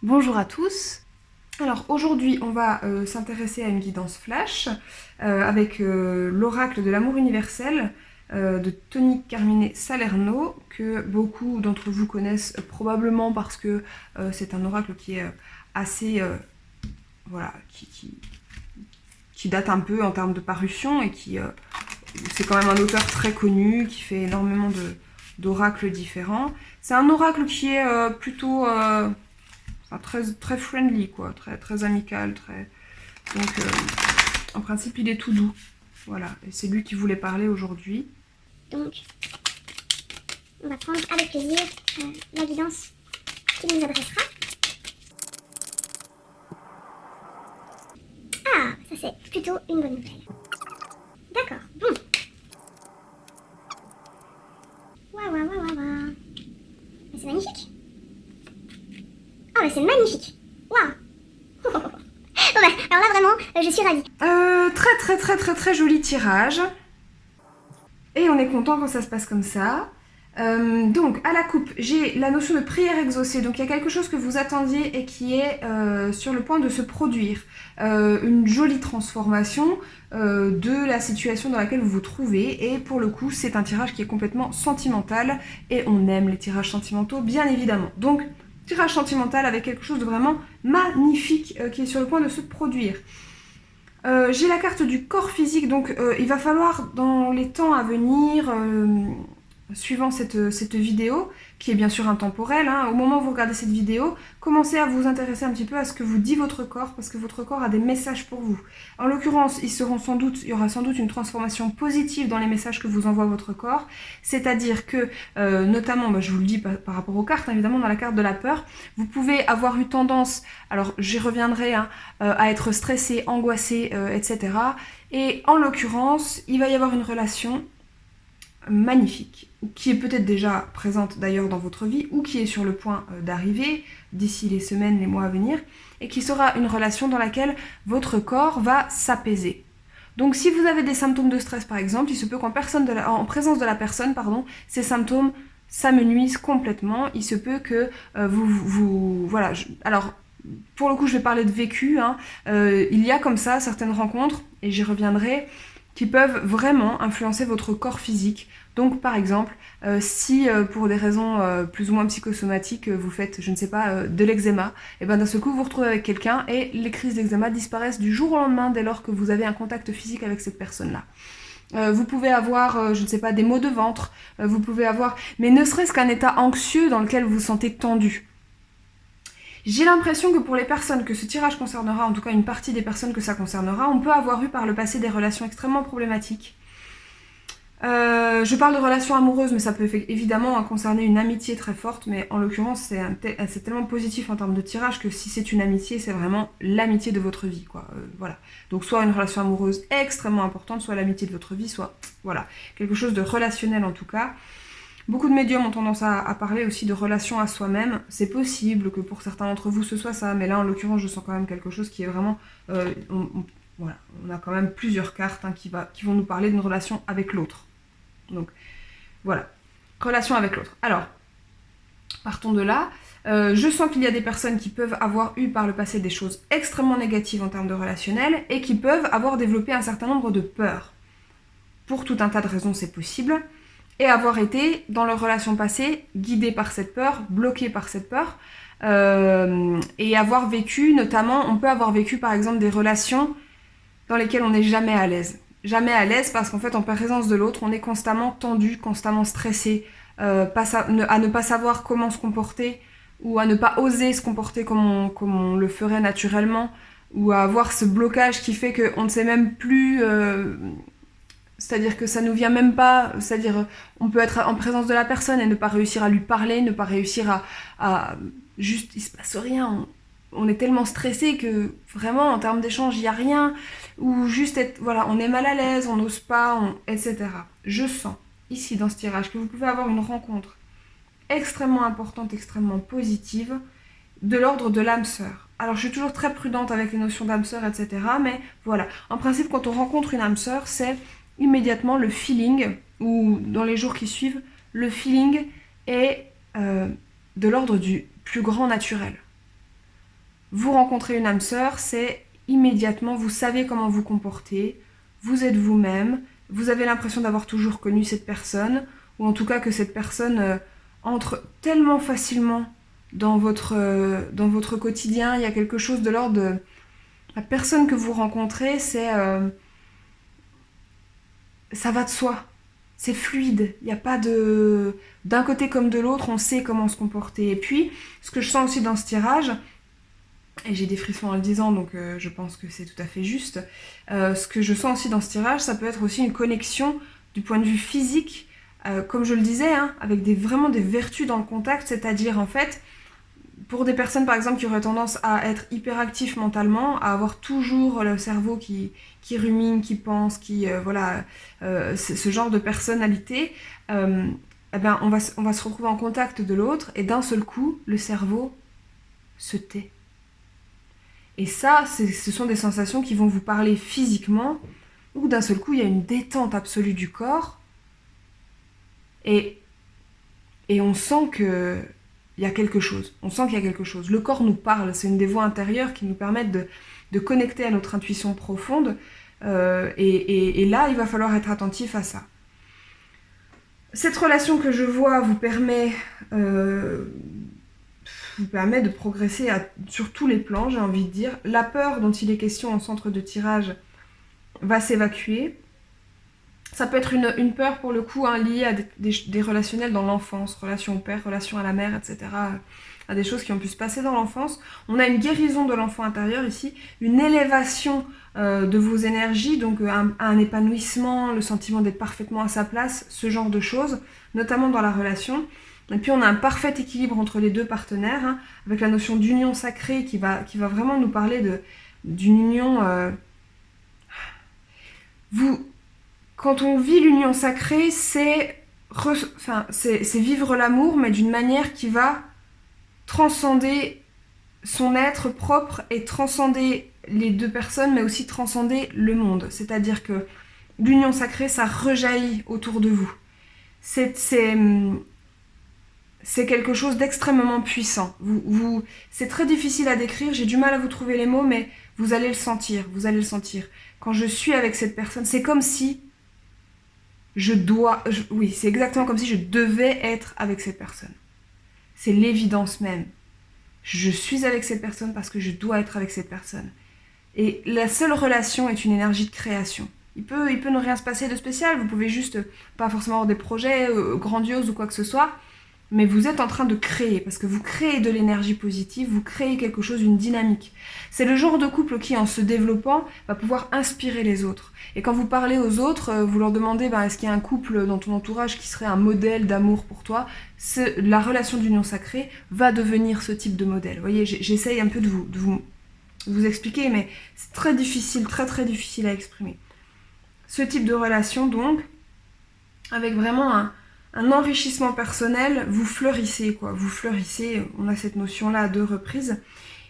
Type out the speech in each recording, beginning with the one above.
Bonjour à tous. Alors aujourd'hui on va s'intéresser à une guidance flash avec l'oracle de l'amour universel de Tony Carmine Salerno, que beaucoup d'entre vous connaissent probablement parce que c'est un oracle qui est assez voilà, qui date un peu en termes de parution et qui c'est quand même un auteur très connu qui fait énormément d'oracles différents. C'est un oracle qui est plutôt très friendly, quoi, très amical, donc en principe il est tout doux. Voilà, et c'est lui qui voulait parler aujourd'hui. Donc, on va prendre avec plaisir la guidance qui nous adressera. Ah, ça c'est plutôt une bonne nouvelle. D'accord, bon. Waouh, waouh, waouh, waouh. Mais c'est magnifique. Oh, mais c'est magnifique. Waouh. Bon bah, alors là vraiment, je suis ravie. Très joli tirage. Et on est content quand ça se passe comme ça. Donc à la coupe, j'ai la notion de prière exaucée. Donc il y a quelque chose que vous attendiez et qui est sur le point de se produire. Une jolie transformation de la situation dans laquelle vous vous trouvez. Et pour le coup, c'est un tirage qui est complètement sentimental. Et on aime les tirages sentimentaux, bien évidemment. Donc, tirage sentimental avec quelque chose de vraiment magnifique qui est sur le point de se produire. J'ai la carte du corps physique, donc il va falloir dans les temps à venir, suivant cette vidéo, qui est bien sûr intemporelle, hein, au moment où vous regardez cette vidéo, commencez à vous intéresser un petit peu à ce que vous dit votre corps, parce que votre corps a des messages pour vous. En l'occurrence, il y aura sans doute une transformation positive dans les messages que vous envoie votre corps, c'est-à-dire que, notamment, je vous le dis par rapport aux cartes, évidemment, dans la carte de la peur, vous pouvez avoir eu tendance, alors j'y reviendrai, hein, à être stressé, angoissé, etc. Et en l'occurrence, il va y avoir une relation magnifique, qui est peut-être déjà présente d'ailleurs dans votre vie, ou qui est sur le point d'arriver d'ici les semaines, les mois à venir, et qui sera une relation dans laquelle votre corps va s'apaiser. Donc si vous avez des symptômes de stress par exemple, il se peut qu'en présence de la personne, ces symptômes s'amenuisent complètement. Il se peut que voilà, alors pour le coup je vais parler de vécu, hein. Il y a comme ça certaines rencontres, et j'y reviendrai, qui peuvent vraiment influencer votre corps physique. Donc par exemple, si pour des raisons plus ou moins psychosomatiques, vous faites, je ne sais pas, de l'eczéma, et bien d'un seul coup vous vous retrouvez avec quelqu'un et les crises d'eczéma disparaissent du jour au lendemain dès lors que vous avez un contact physique avec cette personne-là. Vous pouvez avoir, je ne sais pas, des maux de ventre, vous pouvez avoir, mais ne serait-ce qu'un état anxieux dans lequel vous vous sentez tendu. J'ai l'impression que pour les personnes que ce tirage concernera, en tout cas une partie des personnes que ça concernera, on peut avoir eu par le passé des relations extrêmement problématiques. Je parle de relations amoureuses, mais ça peut évidemment concerner une amitié très forte, mais en l'occurrence c'est tellement positif en termes de tirage que si c'est une amitié, c'est vraiment l'amitié de votre vie, quoi. Voilà. Donc soit une relation amoureuse extrêmement importante, soit l'amitié de votre vie, soit voilà, quelque chose de relationnel en tout cas. Beaucoup de médiums ont tendance à parler aussi de relation à soi-même. C'est possible que pour certains d'entre vous ce soit ça, mais là en l'occurrence je sens quand même quelque chose qui est vraiment... voilà, on a quand même plusieurs cartes, hein, qui vont nous parler d'une relation avec l'autre. Donc voilà, relation avec l'autre. Alors, partons de là. Je sens qu'il y a des personnes qui peuvent avoir eu par le passé des choses extrêmement négatives en termes de relationnel et qui peuvent avoir développé un certain nombre de peurs. Pour tout un tas de raisons, c'est possible. Et avoir été, dans leur relation passée, guidé par cette peur, bloqué par cette peur, et avoir vécu, notamment, on peut avoir vécu par exemple des relations dans lesquelles on n'est jamais à l'aise. Jamais à l'aise parce qu'en fait, en présence de l'autre, on est constamment tendu, constamment stressé, à ne pas savoir comment se comporter, ou à ne pas oser se comporter comme on le ferait naturellement, ou à avoir ce blocage qui fait qu'on ne sait même plus... c'est-à-dire que ça nous vient même pas, c'est-à-dire on peut être en présence de la personne et ne pas réussir à lui parler, ne pas réussir à juste, il se passe rien, on est tellement stressé que vraiment en termes d'échange il y a rien, ou juste être, voilà, on est mal à l'aise, on n'ose pas, etc. Je sens ici dans ce tirage que vous pouvez avoir une rencontre extrêmement importante, extrêmement positive, de l'ordre de l'âme sœur. Alors je suis toujours très prudente avec les notions d'âme sœur, etc. Mais voilà, en principe quand on rencontre une âme sœur, c'est immédiatement le feeling, ou dans les jours qui suivent, le feeling est de l'ordre du plus grand naturel. Vous rencontrez une âme sœur, c'est immédiatement, vous savez comment vous comporter, vous êtes vous-même, vous avez l'impression d'avoir toujours connu cette personne, ou en tout cas que cette personne entre tellement facilement dans votre quotidien. Il y a quelque chose de l'ordre de... La personne que vous rencontrez, ça va de soi. C'est fluide. Il n'y a pas de... D'un côté comme de l'autre, on sait comment se comporter. Et puis, ce que je sens aussi dans ce tirage, et j'ai des frissons en le disant, donc je pense que c'est tout à fait juste, ce que je sens aussi dans ce tirage, ça peut être aussi une connexion du point de vue physique, comme je le disais, hein, avec vraiment des vertus dans le contact, c'est-à-dire en fait, pour des personnes par exemple qui auraient tendance à être hyperactifs mentalement, à avoir toujours le cerveau qui rumine, qui pense, ce genre de personnalité, eh ben, on va se retrouver en contact de l'autre et d'un seul coup, le cerveau se tait. Et ça, ce sont des sensations qui vont vous parler physiquement, où d'un seul coup, il y a une détente absolue du corps, et on sent qu'il y a quelque chose. On sent qu'il y a quelque chose. Le corps nous parle, c'est une des voies intérieures qui nous permettent de connecter à notre intuition profonde, et là, il va falloir être attentif à ça. Cette relation que je vois vous permet de progresser sur tous les plans, j'ai envie de dire. La peur dont il est question en centre de tirage va s'évacuer. Ça peut être une peur pour le coup liée à des relationnels dans l'enfance, relation au père, relation à la mère, etc. À des choses qui ont pu se passer dans l'enfance. On a une guérison de l'enfant intérieur ici, une élévation de vos énergies, donc un épanouissement, le sentiment d'être parfaitement à sa place, ce genre de choses, notamment dans la relation. Et puis on a un parfait équilibre entre les deux partenaires, hein, avec la notion d'union sacrée qui va vraiment nous parler d'une union... Quand on vit l'union sacrée, c'est vivre l'amour, mais d'une manière qui va transcender son être propre et transcender les deux personnes, mais aussi transcender le monde. C'est-à-dire que l'union sacrée, ça rejaillit autour de vous. C'est quelque chose d'extrêmement puissant. C'est très difficile à décrire, j'ai du mal à vous trouver les mots, mais vous allez le sentir, Quand je suis avec cette personne, c'est comme si c'est exactement comme si je devais être avec cette personne. C'est l'évidence même. Je suis avec cette personne parce que je dois être avec cette personne. Et la seule relation est une énergie de création. Il peut ne rien se passer de spécial, vous pouvez juste pas forcément avoir des projets grandioses ou quoi que ce soit, mais vous êtes en train de créer, parce que vous créez de l'énergie positive, vous créez quelque chose, une dynamique. C'est le genre de couple qui, en se développant, va pouvoir inspirer les autres. Et quand vous parlez aux autres, vous leur demandez est-ce qu'il y a un couple dans ton entourage qui serait un modèle d'amour pour toi, la relation d'union sacrée va devenir ce type de modèle. Vous voyez, j'essaye un peu de vous expliquer, mais c'est très difficile, très très difficile à exprimer. Ce type de relation, donc, avec vraiment un enrichissement personnel, vous fleurissez, quoi. Vous fleurissez, on a cette notion-là à 2 reprises.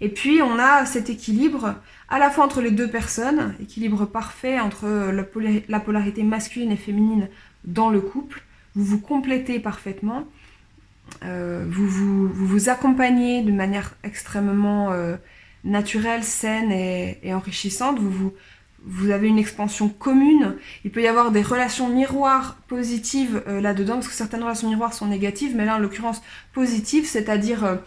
Et puis, on a cet équilibre, à la fois entre les deux personnes, équilibre parfait entre la polarité masculine et féminine dans le couple. Vous vous complétez parfaitement. Vous accompagnez d'une manière extrêmement naturelle, saine et enrichissante. Vous avez une expansion commune. Il peut y avoir des relations miroirs positives là-dedans, parce que certaines relations miroirs sont négatives, mais là, en l'occurrence, positives, c'est-à-dire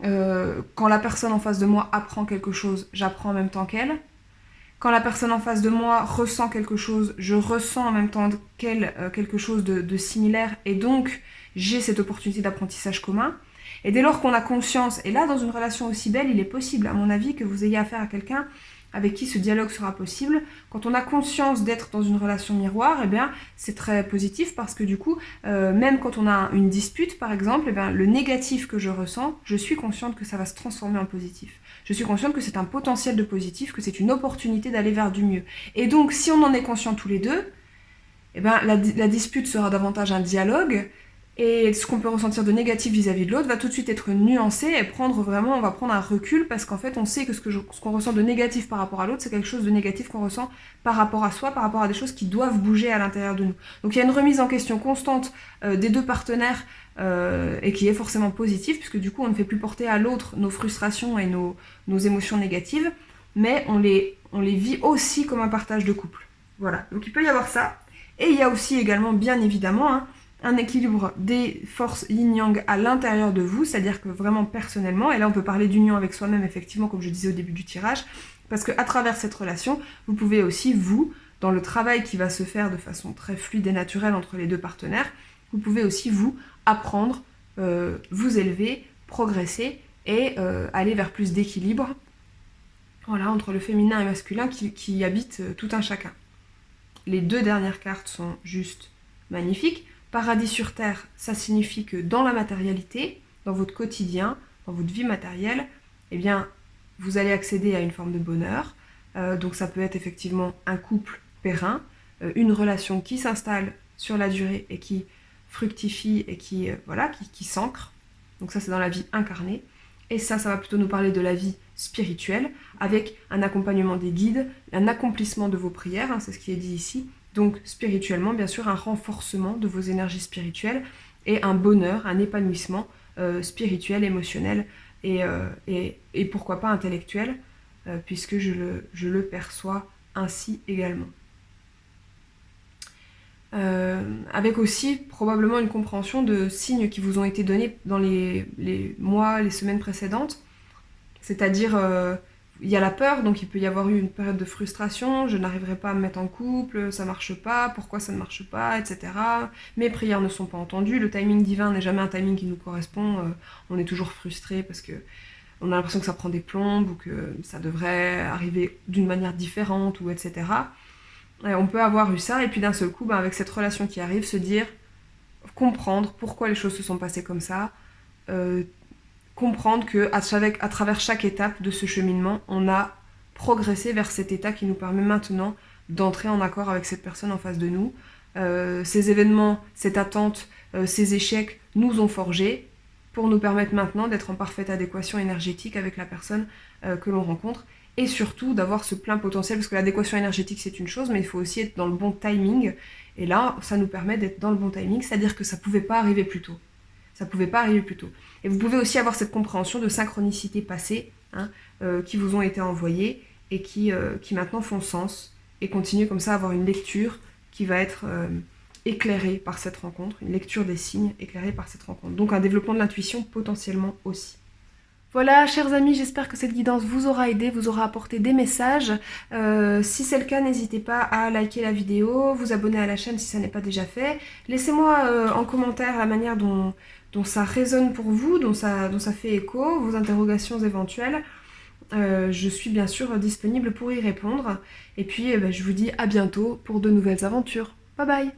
quand la personne en face de moi apprend quelque chose, j'apprends en même temps qu'elle. Quand la personne en face de moi ressent quelque chose, je ressens en même temps qu'elle quelque chose de similaire, et donc j'ai cette opportunité d'apprentissage commun. Et dès lors qu'on a conscience, et là, dans une relation aussi belle, il est possible, à mon avis, que vous ayez affaire à quelqu'un avec qui ce dialogue sera possible. Quand on a conscience d'être dans une relation miroir, eh bien, c'est très positif parce que du coup, même quand on a une dispute, par exemple, eh bien, le négatif que je ressens, je suis consciente que ça va se transformer en positif. Je suis consciente que c'est un potentiel de positif, que c'est une opportunité d'aller vers du mieux. Et donc, si on en est conscient tous les deux, eh bien, la dispute sera davantage un dialogue, Et ce qu'on peut ressentir de négatif vis-à-vis de l'autre va tout de suite être nuancé et on va prendre un recul parce qu'en fait on sait que ce qu'on ressent de négatif par rapport à l'autre, c'est quelque chose de négatif qu'on ressent par rapport à soi, par rapport à des choses qui doivent bouger à l'intérieur de nous. Donc il y a une remise en question constante des deux partenaires et qui est forcément positive puisque du coup on ne fait plus porter à l'autre nos frustrations et nos émotions négatives, mais on les vit aussi comme un partage de couple. Voilà, donc il peut y avoir ça. Et il y a aussi également, bien évidemment, un équilibre des forces yin-yang à l'intérieur de vous, c'est-à-dire que vraiment personnellement, et là on peut parler d'union avec soi-même effectivement comme je disais au début du tirage, parce qu'à travers cette relation, vous pouvez aussi vous, dans le travail qui va se faire de façon très fluide et naturelle entre les deux partenaires, vous pouvez aussi vous apprendre, vous élever, progresser et aller vers plus d'équilibre, voilà, entre le féminin et le masculin qui habite tout un chacun. Les deux dernières cartes sont juste magnifiques. Paradis sur Terre, ça signifie que dans la matérialité, dans votre quotidien, dans votre vie matérielle, eh bien, vous allez accéder à une forme de bonheur. Donc ça peut être effectivement un couple périn, une relation qui s'installe sur la durée et qui fructifie et qui s'ancre. Donc ça, c'est dans la vie incarnée. Et ça va plutôt nous parler de la vie spirituelle, avec un accompagnement des guides, un accomplissement de vos prières, c'est ce qui est dit ici. Donc spirituellement, bien sûr, un renforcement de vos énergies spirituelles et un bonheur, un épanouissement spirituel, émotionnel et pourquoi pas intellectuel, puisque je le perçois ainsi également. Avec aussi probablement une compréhension de signes qui vous ont été donnés dans les mois, les semaines précédentes. C'est-à-dire, il y a la peur, donc il peut y avoir eu une période de frustration, je n'arriverai pas à me mettre en couple, ça marche pas, pourquoi ça ne marche pas, etc. Mes prières ne sont pas entendues, le timing divin n'est jamais un timing qui nous correspond, on est toujours frustré parce que on a l'impression que ça prend des plombes ou que ça devrait arriver d'une manière différente, ou etc. On peut avoir eu ça, et puis d'un seul coup, avec cette relation qui arrive, se dire, comprendre pourquoi les choses se sont passées comme ça, comprendre qu'à travers chaque étape de ce cheminement, on a progressé vers cet état qui nous permet maintenant d'entrer en accord avec cette personne en face de nous. Ces événements, cette attente, ces échecs nous ont forgés pour nous permettre maintenant d'être en parfaite adéquation énergétique avec la personne que l'on rencontre, et surtout d'avoir ce plein potentiel, parce que l'adéquation énergétique c'est une chose, mais il faut aussi être dans le bon timing, et là ça nous permet d'être dans le bon timing, c'est-à-dire que ça pouvait pas arriver plus tôt. Ça pouvait pas arriver plus tôt. Et vous pouvez aussi avoir cette compréhension de synchronicité passée, qui vous ont été envoyées, et qui maintenant font sens, et continuer comme ça à avoir une lecture qui va être éclairée par cette rencontre, une lecture des signes éclairée par cette rencontre. Donc un développement de l'intuition potentiellement aussi. Voilà, chers amis, j'espère que cette guidance vous aura aidé, vous aura apporté des messages. Si c'est le cas, n'hésitez pas à liker la vidéo, vous abonner à la chaîne si ça n'est pas déjà fait. Laissez-moi en commentaire la manière dont ça résonne pour vous, dont ça fait écho, vos interrogations éventuelles. Je suis bien sûr disponible pour y répondre. Et puis, je vous dis à bientôt pour de nouvelles aventures. Bye bye!